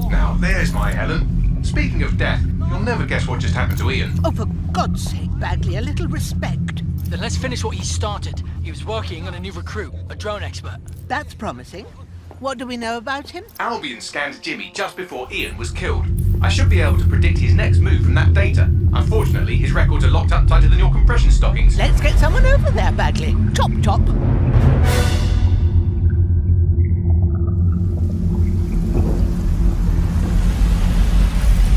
Now, there's my Helen. Speaking of death, you'll never guess what just happened to Ian. Oh, for God's sake, Bagley, a little respect. Then let's finish what he started. He was working on a new recruit, a drone expert. That's promising. What do we know about him? Albion scanned Jimmy just before Ian was killed. I should be able to predict his next move from that data. Unfortunately, his records are locked up tighter than your compression stockings. Let's get someone over there, Bagley. Chop, chop.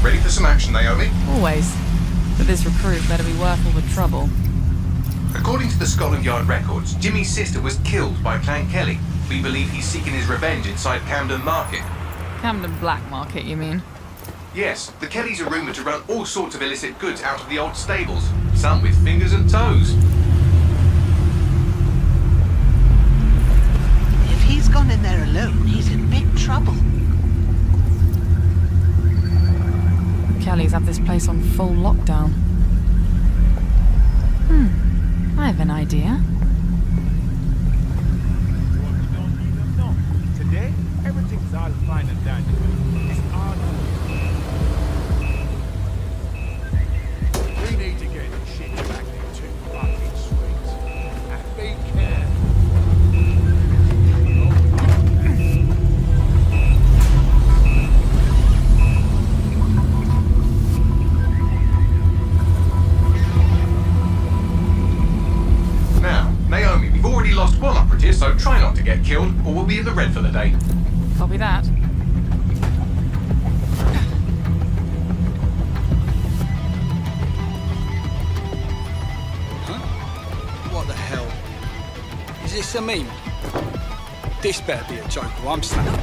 Ready for some action, Naomi? Always. But this recruit better be worth all the trouble. According to the Scotland Yard records, Jimmy's sister was killed by Clan Kelly. We believe he's seeking his revenge inside Camden Market. Camden Black Market, you mean? Yes, the Kellys are rumoured to run all sorts of illicit goods out of the old stables, some with fingers and toes. If he's gone in there alone, he's in big trouble. Kellys have this place on full lockdown. I have an idea. Today, everything's all fine and dandy. It's all we need to get the shit back into fucking streets. And be careful. Now, Naomi, we've already lost one operative, so try not to get killed, or we'll be in the red for the day. Copy that. What the hell? Is this a meme? This better be a joke or I'm snapping.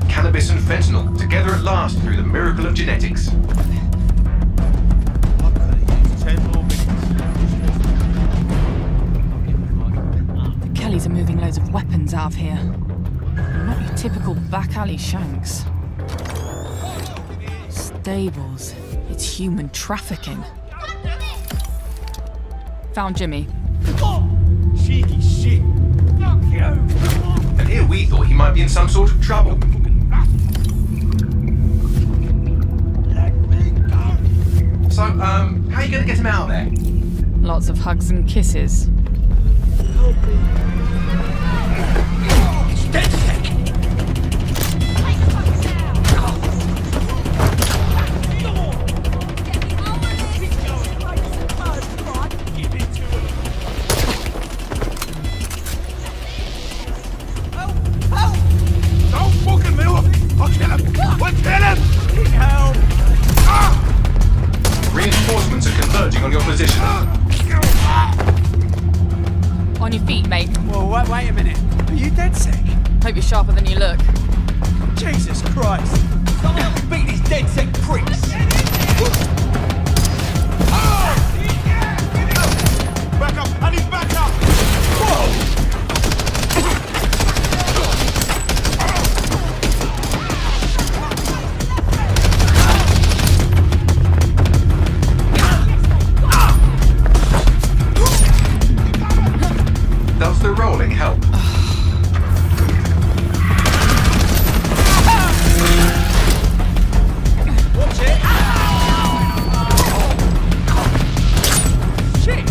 Cannabis and fentanyl, together at last through the miracle of genetics. 10 more minutes. The Kellys are moving loads of weapons out of here. Not your typical back alley shanks. Stables. It's human trafficking. Found Jimmy. Cheeky shit. Fuck you. And here we thought he might be in some sort of trouble. So, how are you going to get him out of there? Lots of hugs and kisses. On your feet, mate. Well, wait a minute. Are you DedSec? Hope you're sharper than you look. Jesus Christ. Someone else beat these DedSec pricks. Back up! I need back up! Whoa! Does the rolling help? Watch it! Shit!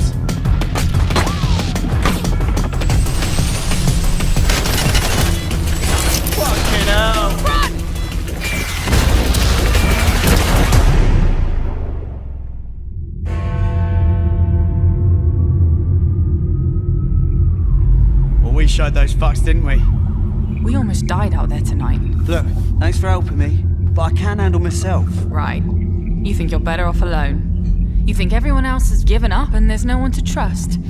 Fucking hell! Run! Well, we showed those fucks, didn't we? We almost died out there tonight. Look, thanks for helping me, but I can handle myself. Right. You think you're better off alone. You think everyone else has given up and there's no one to trust.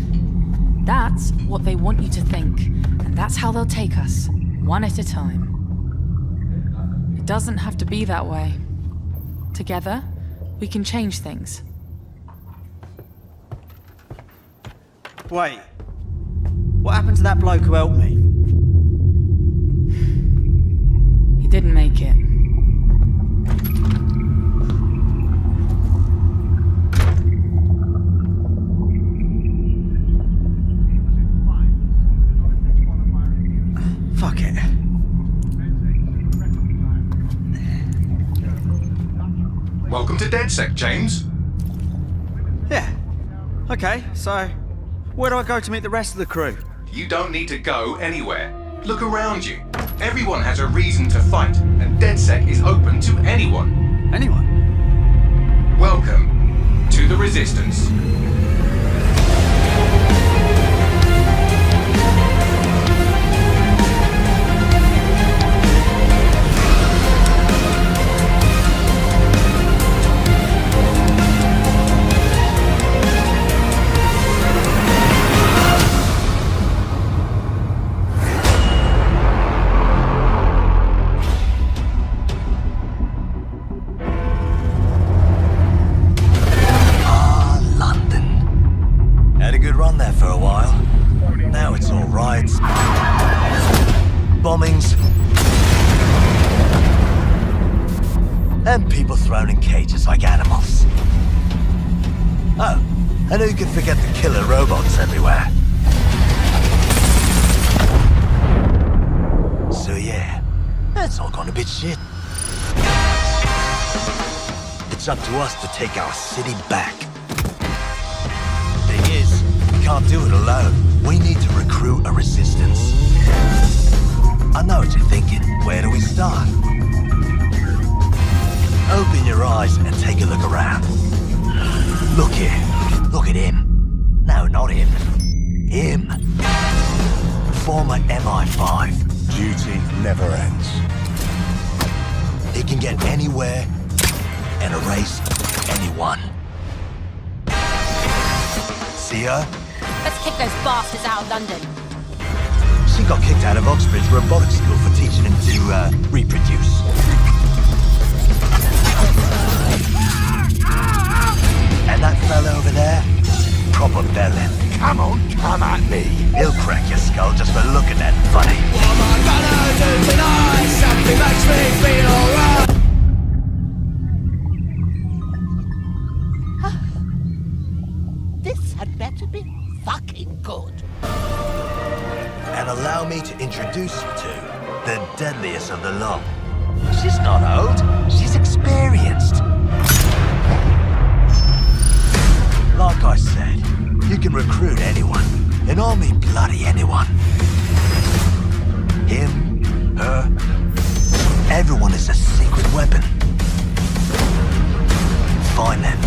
That's what they want you to think. And that's how they'll take us, one at a time. It doesn't have to be that way. Together, we can change things. Wait. What happened to that bloke who helped me? He didn't make it. Fuck it. Welcome to DedSec, James. Yeah. Okay, so where do I go to meet the rest of the crew? You don't need to go anywhere. Look around you. Everyone has a reason to fight, and DedSec is open to anyone. Anyone? Welcome to the Resistance. Bombings. And people thrown in cages like animals. Oh, and who could forget the killer robots everywhere? So yeah, that's all gone a bit shit. It's up to us to take our city back. Thing is, we can't do it alone. We need to recruit a resistance. I know what you're thinking. Where do we start? Open your eyes and take a look around. Look here. Look at him. No, not him. Him. Former MI5. Duty never ends. He can get anywhere and erase anyone. See her? Let's kick those bastards out of London. She got kicked out of Oxbridge Robotics School for teaching him to reproduce. And that fella over there, proper bellend. Come on, come at me. He'll crack your skull just for looking at funny. What am I gonna do tonight? Something makes me feel alright. This had better be fucking good. And allow me to introduce you to the deadliest of the lot. She's not old, she's experienced. Like I said, you can recruit anyone, and I mean bloody anyone. Him, her, everyone is a secret weapon. Find them,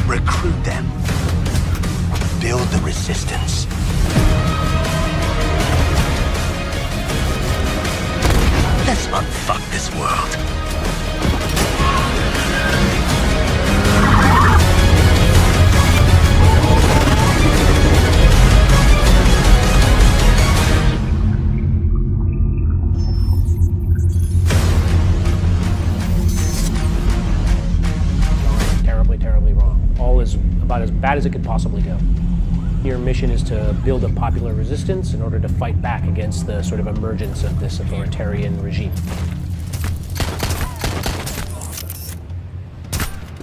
recruit them, build the resistance. Let's unfuck this world. bad as it could possibly go. Your mission is to build a popular resistance in order to fight back against the sort of emergence of this authoritarian regime.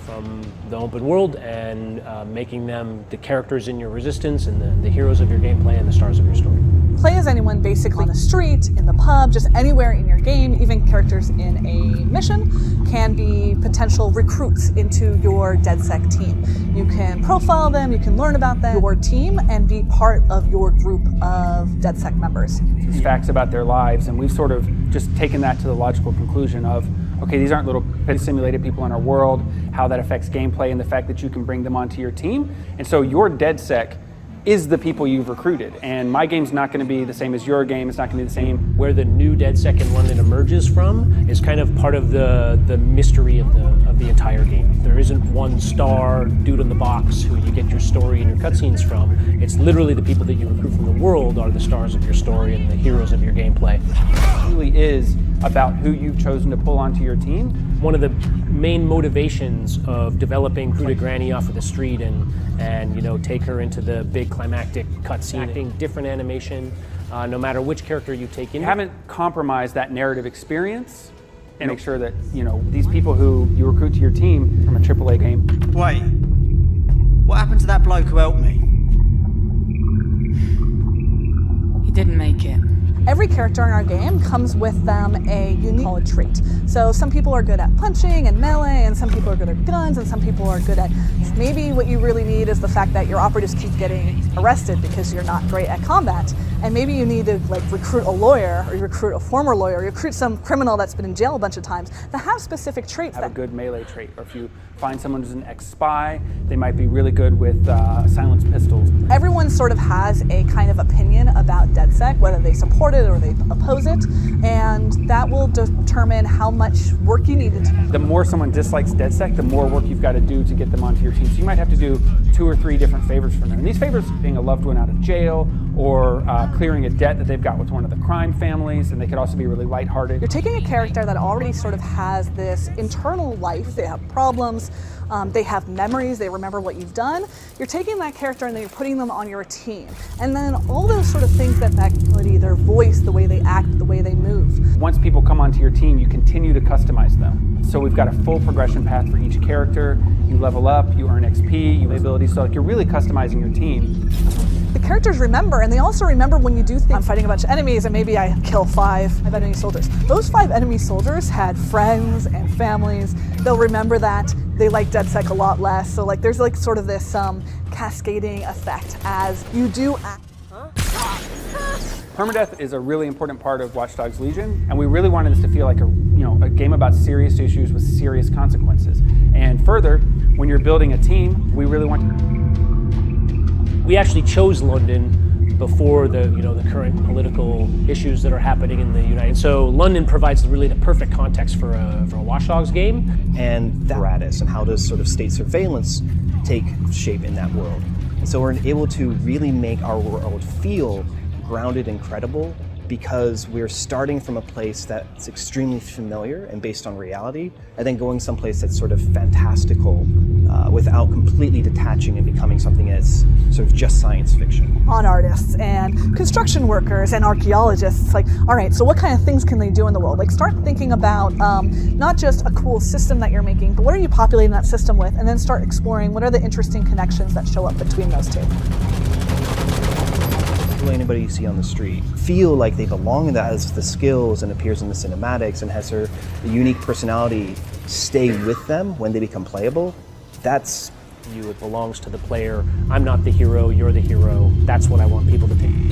From the open world and making them the characters in your resistance and the heroes of your gameplay and the stars of your story. Play as anyone basically on the street, in the pub, just anywhere in your game. Even characters in a mission can be potential recruits into your DedSec team. You can profile them, you can learn about them, your team, and be part of your group of DedSec members. These facts about their lives, and we've sort of just taken that to the logical conclusion of, okay, these aren't little simulated people in our world, how that affects gameplay and the fact that you can bring them onto your team. And so your DedSec is the people you've recruited. And my game's not going to be the same as your game. It's not going to be the same. Where the new DedSec in London emerges from is kind of part of the mystery of the entire game. There isn't one star dude in the box who you get your story and your cutscenes from. It's literally the people that you recruit from the world are the stars of your story and the heroes of your gameplay. It really is about who you've chosen to pull onto your team. One of the main motivations of developing Crew to Granny off of the street and take her into the big climactic cutscene, different animation, no matter which character you take in. You haven't compromised that narrative experience and make sure that, these people who you recruit to your team from a AAA game. Wait, what happened to that bloke who helped me? He didn't make it. Every character in our game comes with them a unique trait. So some people are good at punching and melee, and some people are good at guns, and some people are good at... Maybe what you really need is the fact that your operatives keep getting arrested because you're not great at combat. And maybe you need to recruit a lawyer, or you recruit a former lawyer, or you recruit some criminal that's been in jail a bunch of times that have specific traits. Have a good melee trait. Or if you find someone who's an ex-spy, they might be really good with silenced pistols. Everyone sort of has a kind of opinion about DedSec, whether they support it or they oppose it, and that will determine how much work you need to do. The more someone dislikes DedSec, the more work you've got to do to get them onto your team. So you might have to do 2 or 3 different favors for them. And these favors being a loved one out of jail, or clearing a debt that they've got with one of the crime families, and they could also be really lighthearted. You're taking a character that already sort of has this internal life. They have problems, they have memories, they remember what you've done. You're taking that character and then you're putting them on your team. And then all those sort of things that ability, their voice, the way they act, the way they move. Once people come onto your team, you continue to customize them. So we've got a full progression path for each character. You level up, you earn XP, you have abilities, so you're really customizing your team. The characters remember, and they also remember when you do things. I'm fighting a bunch of enemies, and maybe I kill 5 enemy soldiers. Those 5 enemy soldiers had friends and families. They'll remember that. They like DedSec a lot less. So there's sort of this cascading effect as you do act. Permadeath is a really important part of Watch Dogs Legion, and we really wanted this to feel like a game about serious issues with serious consequences. And further, when you're building a team, we really want. We actually chose London before the current political issues that are happening in the United. So London provides really the perfect context for a Watch Dogs game. And the apparatus and how does sort of state surveillance take shape in that world. And so we're able to really make our world feel grounded and credible because we're starting from a place that's extremely familiar and based on reality, and then going someplace that's sort of fantastical without completely detaching and becoming something that's sort of just science fiction. On artists and construction workers and archaeologists, all right, so what kind of things can they do in the world? Start thinking about not just a cool system that you're making, but what are you populating that system with, and then start exploring what are the interesting connections that show up between those two. Anybody you see on the street feel like they belong, and that has the skills and appears in the cinematics and has her unique personality stay with them when they become playable. That's you. It belongs to the player. I'm not the hero, you're the hero. That's what I want people to think.